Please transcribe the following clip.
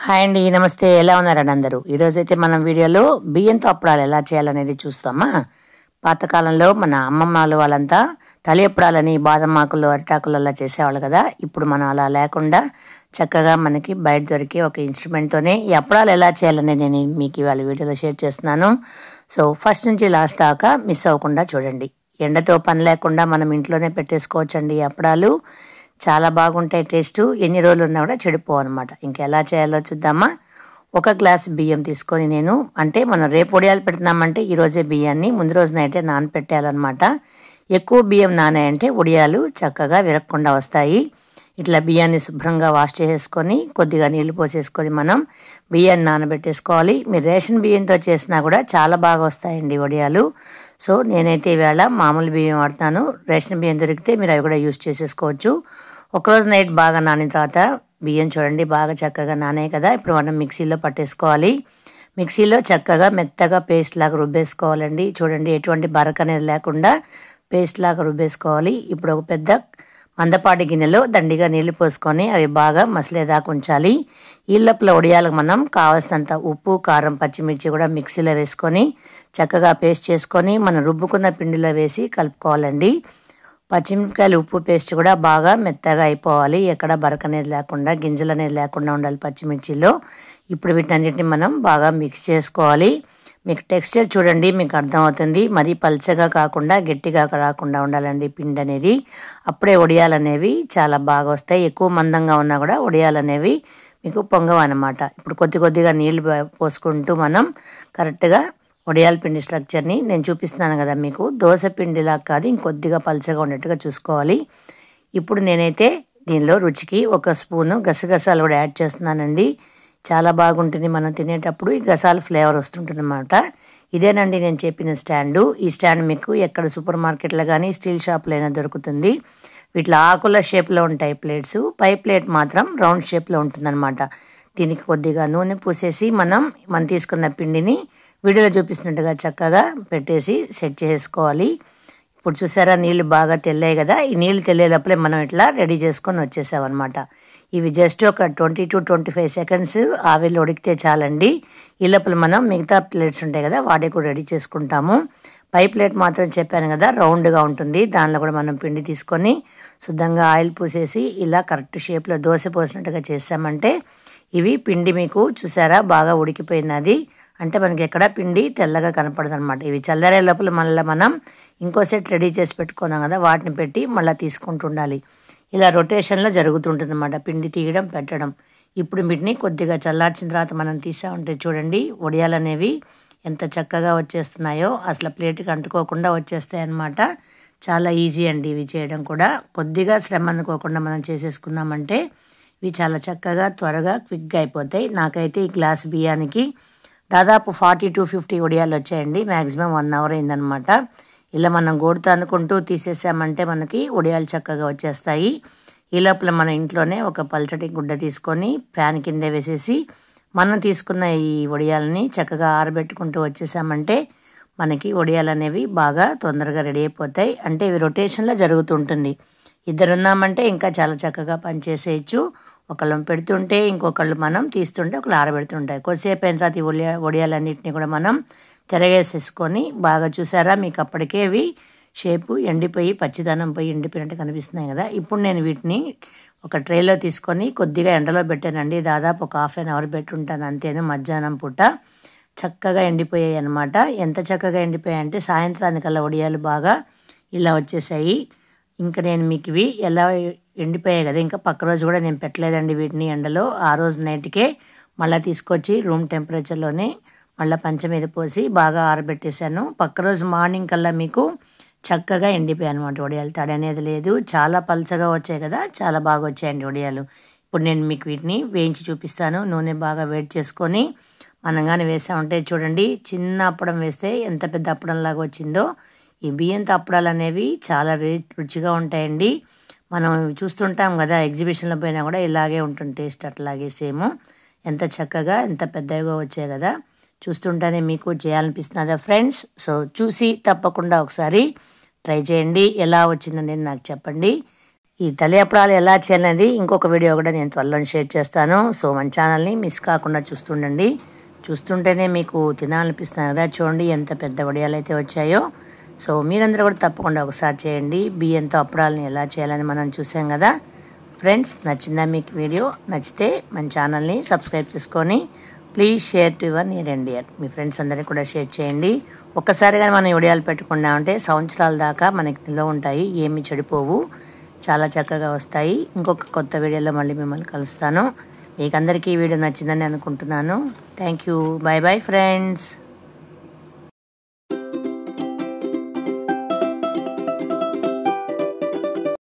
Hi అండి. నమస్తే. ఎలా ఉన్నారండి అందరూ? ఈరోజైతే మనం వీడియోలో బియ్యంతో అప్పడాలు ఎలా చేయాలనేది చూస్తామా. పాతకాలంలో మన అమ్మమ్మలు వాళ్ళంతా తలి అప్పడాలని బాదం ఆకులు అరిటాకులు అలా చేసేవాళ్ళు కదా. ఇప్పుడు మనం అలా లేకుండా చక్కగా మనకి బయట దొరికి ఒక ఇన్స్ట్రుమెంట్తోనే ఈ అప్పడాలు ఎలా చేయాలనేది నేను మీకు ఇవాళ వీడియోలో షేర్ చేస్తున్నాను. సో ఫస్ట్ నుంచి లాస్ట్ దాకా మిస్ అవ్వకుండా చూడండి. ఎండతో పని లేకుండా మనం ఇంట్లోనే పెట్టేసుకోవచ్చండి ఈ అప్పడాలు. చాలా బాగుంటాయి టేస్ట్. ఎన్ని రోజులు ఉన్నా కూడా చెడిపోవు అనమాట. ఇంకెలా చేయాలో చూద్దామా. ఒక గ్లాస్ బియ్యం తీసుకొని నేను మనం రేపు వడియాలు పెడుతున్నామంటే ఈరోజే బియ్యాన్ని ముందు రోజు నైటే నానపెట్టేయాలన్నమాట. ఎక్కువ బియ్యం నానాయంటే వడియాలు చక్కగా విరగకుండా వస్తాయి. ఇట్లా బియ్యాన్ని శుభ్రంగా వాష్ చేసేసుకొని కొద్దిగా నీళ్లు పోసేసుకొని మనం బియ్యాన్ని నానబెట్టేసుకోవాలి. మీరు రేషన్ బియ్యంతో చేసినా కూడా చాలా బాగా వస్తాయండి వడియాలు. సో నేనైతే ఈవేళ మామూలు బియ్యం వాడతాను. రేషన్ బియ్యం దొరికితే మీరు అవి కూడా యూజ్ చేసేసుకోవచ్చు. ఒకరోజు నైట్ బాగా నానిన తర్వాత బియ్యం చూడండి బాగా చక్కగా నానాయి కదా. ఇప్పుడు మనం మిక్సీలో పట్టేసుకోవాలి. మిక్సీలో చక్కగా మెత్తగా పేస్ట్ లాగా రుబ్బేసుకోవాలండి. చూడండి ఎటువంటి బరక అనేది లేకుండా పేస్ట్ లాగా రుబ్బేసుకోవాలి. ఇప్పుడు ఒక పెద్ద మందపాటి గిన్నెలో దండిగా నీళ్లు పోసుకొని అవి బాగా మసలేదాకా ఉంచాలి. ఈ లోపల వడియాలకు మనం కావాల్సినంత ఉప్పు, కారం, పచ్చిమిర్చి కూడా మిక్సీలో వేసుకొని చక్కగా పేస్ట్ చేసుకొని మనం రుబ్బుకున్న పిండిలో వేసి కలుపుకోవాలండి. పచ్చిమిరపకాయలు ఉప్పు పేస్ట్ కూడా బాగా మెత్తగా అయిపోవాలి. ఎక్కడ బరక అనేది లేకుండా గింజలు అనేది లేకుండా ఉండాలి పచ్చిమిర్చిలో. ఇప్పుడు వీటన్నిటిని మనం బాగా మిక్స్ చేసుకోవాలి. మీకు టెక్స్చర్ చూడండి మీకు అర్థమవుతుంది. మరీ పల్చగా కాకుండా గట్టిగా రాకుండా ఉండాలండి పిండి అనేది. అప్పుడే వడియాలు అనేవి చాలా బాగా వస్తాయి. ఎక్కువ మందంగా ఉన్నా కూడా వడియాలు అనేవి మీకు పొంగవు అన్నమాట. ఇప్పుడు కొద్దిగా నీళ్లు పోసుకుంటూ మనం కరెక్ట్గా వడియాల పిండి స్ట్రక్చర్ని నేను చూపిస్తున్నాను కదా మీకు. దోశ పిండిలా కాదు, ఇంకొద్దిగా పల్చగా ఉండేట్టుగా చూసుకోవాలి. ఇప్పుడు నేనైతే దీనిలో రుచికి ఒక స్పూను గసగసాలు కూడా యాడ్ చేస్తున్నానండి. చాలా బాగుంటుంది మనం తినేటప్పుడు. ఈ గసాల ఫ్లేవర్ వస్తుంటుంది అన్నమాట. ఇదేనండి నేను చెప్పిన స్టాండు. ఈ స్టాండ్ మీకు ఎక్కడ సూపర్ మార్కెట్లో కానీ స్టీల్ షాప్లో అయినా దొరుకుతుంది. వీటిలో ఆకుల షేప్లో ఉంటాయి ప్లేట్స్. పై ప్లేట్ మాత్రం రౌండ్ షేప్లో ఉంటుందన్నమాట. దీనికి కొద్దిగా నూనె పూసేసి మనం తీసుకున్న పిండిని వీడియోలో చూపిస్తున్నట్టుగా చక్కగా పెట్టేసి సెట్ చేసుకోవాలి. ఇప్పుడు చూసారా నీళ్ళు బాగా తెల్లాయి కదా. ఈ నీళ్ళు తెల్లేలోపలే మనం ఇట్లా రెడీ చేసుకొని వచ్చేసామన్నమాట. ఇవి జస్ట్ ఒక 20 to 25 seconds ఆవిరిలో ఉడికితే చాలండి. ఈ లోపల మనం మిగతా ప్లేట్స్ ఉంటాయి కదా వాటి కూడా రెడీ చేసుకుంటాము. పై ప్లేట్ మాత్రం చెప్పాను కదా రౌండ్గా ఉంటుంది. దానిలో కూడా మనం పిండి తీసుకొని శుద్ధంగా ఆయిల్ పూసేసి ఇలా కరెక్ట్ షేప్లో దోశ పోసినట్టుగా చేసామంటే ఇవి పిండి మీకు చూసారా బాగా ఉడికిపోయినది. అంటే మనకి ఎక్కడ పిండి తెల్లగా కనపడదు అనమాట. ఇవి చల్లారే లోపల మళ్ళీ మనం ఇంకో సెట్ రెడీ చేసి పెట్టుకున్నాం కదా వాటిని పెట్టి మళ్ళీ తీసుకుంటూ ఉండాలి. ఇలా రొటేషన్లో జరుగుతుంటుంది అన్నమాట పిండి తీయడం పెట్టడం. ఇప్పుడు వీటిని కొద్దిగా చల్లార్చిన తర్వాత మనం తీసామంటే చూడండి వడియాలు అనేవి ఎంత చక్కగా వచ్చేస్తున్నాయో. అసలు ప్లేట్కి అంటుకోకుండా వచ్చేస్తాయి అన్నమాట. చాలా ఈజీ అండి ఇవి చేయడం కూడా. కొద్దిగా శ్రమ అనుకోకుండా మనం చేసేసుకున్నామంటే ఇవి చాలా చక్కగా త్వరగా క్విక్గా అయిపోతాయి. నాకైతే ఈ గ్లాస్ బియ్యానికి దాదాపు 40 to 50 వడియాలు వచ్చాయండి. మ్యాక్సిమం 1 hour అయిందనమాట. ఇలా మనం గోడుతో అనుకుంటూ తీసేసామంటే మనకి వడియాలు చక్కగా వచ్చేస్తాయి. ఈ లోపల మన ఇంట్లోనే ఒక పల్చటి గుడ్డ తీసుకొని ఫ్యాన్ కింద వేసేసి మనం తీసుకున్న ఈ వడియాలని చక్కగా ఆరబెట్టుకుంటూ వచ్చేసామంటే మనకి వడియాలు అనేవి బాగా తొందరగా రెడీ అయిపోతాయి. అంటే ఇవి రొటేషన్లో జరుగుతుంటుంది. ఇద్దరు ఉన్నామంటే ఇంకా చాలా చక్కగా పనిచేసేయచ్చు. ఒకళ్ళం పెడుతుంటే ఇంకొకళ్ళు మనం తీస్తుంటే ఒకళ్ళు ఆరబెడుతుంటాయి. కొద్దిసేపు అయిన తర్వాత ఈ వడియాలన్నింటినీ కూడా మనం తిరగేసేసుకొని బాగా చూసారా మీకు అప్పటికే అవి షేపు ఎండిపోయి పచ్చిదనం పోయి ఎండిపోయినట్టు కనిపిస్తున్నాయి కదా. ఇప్పుడు నేను వీటిని ఒక ట్రేలో తీసుకొని కొద్దిగా ఎండలో పెట్టానండి. దాదాపు ఒక 1/2 hour పెట్టుంటాను అంతేను. మధ్యాహ్నం పూట చక్కగా ఎండిపోయాయి అన్నమాట. ఎంత చక్కగా ఎండిపోయాయి అంటే సాయంత్రానికల్లా వడియాలు బాగా ఇలా వచ్చేసాయి. ఇంకా నేను మీకు ఇవి ఎలా ఎండిపోయాయి కదా ఇంకా పక్క రోజు కూడా నేను పెట్టలేదండి వీటిని ఎండలో. ఆ రోజు నైట్కే మళ్ళీ తీసుకొచ్చి రూమ్ టెంపరేచర్లోనే మళ్ళీ పంచ మీద పోసి బాగా ఆరబెట్టేశాను. పక్క రోజు మార్నింగ్ కల్లా మీకు చక్కగా ఎండిపోయాయి అనమాట వడియాలు. తడి అనేది లేదు. చాలా పల్చగా వచ్చాయి కదా. చాలా బాగా వచ్చాయండి వడియాలు. ఇప్పుడు నేను మీకు వీటిని వేయించి చూపిస్తాను. నూనె బాగా వేడి చేసుకొని మనం కానీ వేసామంటే చూడండి చిన్న అప్పడం వేస్తే ఎంత పెద్ద అప్పడంలాగా వచ్చిందో. ఈ బియ్యంతో అప్పడాలు అనేవి చాలా రుచిగా ఉంటాయండి. మనం చూస్తుంటాం కదా ఎగ్జిబిషన్లో పోయినా కూడా ఇలాగే ఉంటుంది టేస్ట్. అట్లాగే సేమ్ ఎంత చక్కగా ఎంత పెద్దగా వచ్చాయి కదా. చూస్తుంటేనే మీకు చేయాలనిపిస్తున్నదా ఫ్రెండ్స్. సో చూసి తప్పకుండా ఒకసారి ట్రై చేయండి. ఎలా వచ్చిందని నాకు చెప్పండి. ఈ తలి అప్పడాలు ఎలా చేయాలనేది ఇంకొక వీడియో కూడా నేను త్వరలో షేర్ చేస్తాను. సో మన ఛానల్ని మిస్ కాకుండా చూస్తుండండి. చూస్తుంటేనే మీకు తినాలనిపిస్తుంది కదా. చూడండి ఎంత పెద్ద వడియాలు అయితే వచ్చాయో. సో మీరందరూ కూడా తప్పకుండా ఒకసారి చేయండి. బియ్యంతో అప్పడాలని ఎలా చేయాలని మనం చూసాం కదా ఫ్రెండ్స్. నచ్చిందా మీకు వీడియో? నచ్చితే మన ఛానల్ని సబ్స్క్రైబ్ చేసుకొని please share to your near and dear. Me friends అందరికీ కూడా షేర్ చేయండి. ఒక్కసారిగా మనం వడియాలు పెట్టుకున్నామంటే సంవత్సరాల దాకా మనకి నిల్వ ఉంటాయి, ఏమి చెడిపోవు, చాలా చక్కగా వస్తాయి. ఇంకొక కొత్త వీడియోలో మళ్ళీ మిమ్మల్ని కలుస్తాను. మీకు అందరికీ ఈ వీడియో నచ్చిందని అనుకుంటున్నాను. Thank you. Bye bye friends.